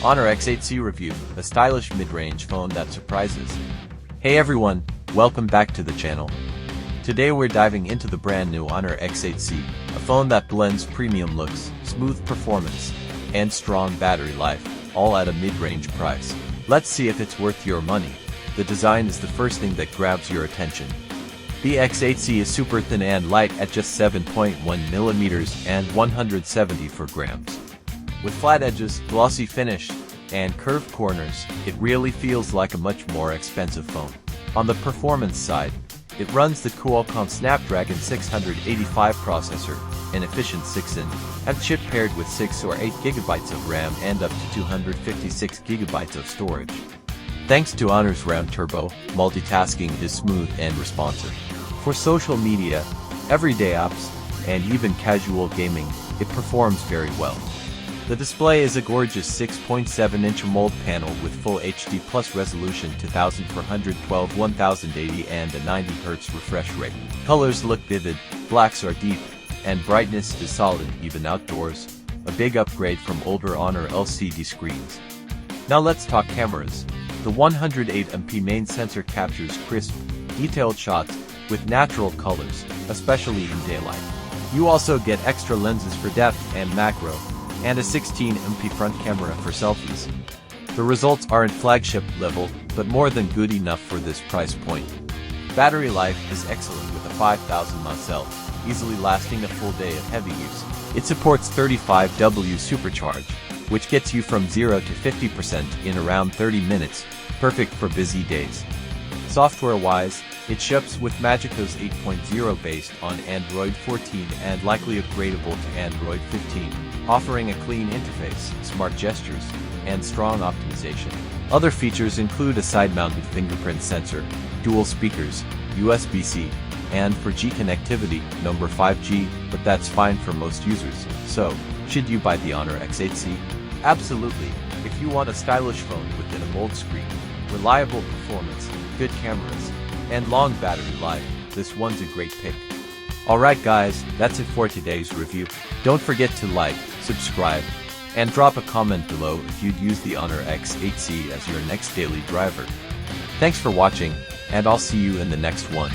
Honor X8c review, a stylish mid-range phone that surprises. Hey everyone, welcome back to the channel. Today we're diving into the brand new Honor X8c, a phone that blends premium looks, smooth performance, and strong battery life, all at a mid-range price. Let's see if it's worth your money. The design is the first thing that grabs your attention. The X8c is super thin and light at just 7.1mm and 174 grams. With flat edges, glossy finish, and curved corners, it really feels like a much more expensive phone. On the performance side, it runs the Qualcomm Snapdragon 685 processor, an efficient 6-in chip paired with 6 or 8 GB of RAM and up to 256 GB of storage. Thanks to Honor's RAM Turbo, multitasking is smooth and responsive. For social media, everyday apps, and even casual gaming, it performs very well. The display is a gorgeous 6.7-inch AMOLED panel with full HD plus resolution 2412 1080 and a 90Hz refresh rate. Colors look vivid, blacks are deep, and brightness is solid even outdoors, a big upgrade from older Honor LCD screens. Now let's talk cameras. The 108MP main sensor captures crisp, detailed shots with natural colors, especially in daylight. You also get extra lenses for depth and macro, and a 16MP front camera for selfies. The results aren't flagship level, but more than good enough for this price point. Battery life is excellent with a 5000 mAh cell, easily lasting a full day of heavy use. It supports 35W supercharge, which gets you from 0 to 50% in around 30 minutes, perfect for busy days. Software-wise, it ships with MagicOS 8.0 based on Android 14 and likely upgradable to Android 15, offering a clean interface, smart gestures, and strong optimization. Other features include a side-mounted fingerprint sensor, dual speakers, USB-C, and 4G connectivity, number 5G, but that's fine for most users. So, should you buy the Honor X8c? Absolutely. If you want a stylish phone with an AMOLED screen, reliable performance, good cameras, and long battery life, this one's a great pick. Alright guys, that's it for today's review. Don't forget to like, subscribe, and drop a comment below if you'd use the Honor X8c as your next daily driver. Thanks for watching, and I'll see you in the next one.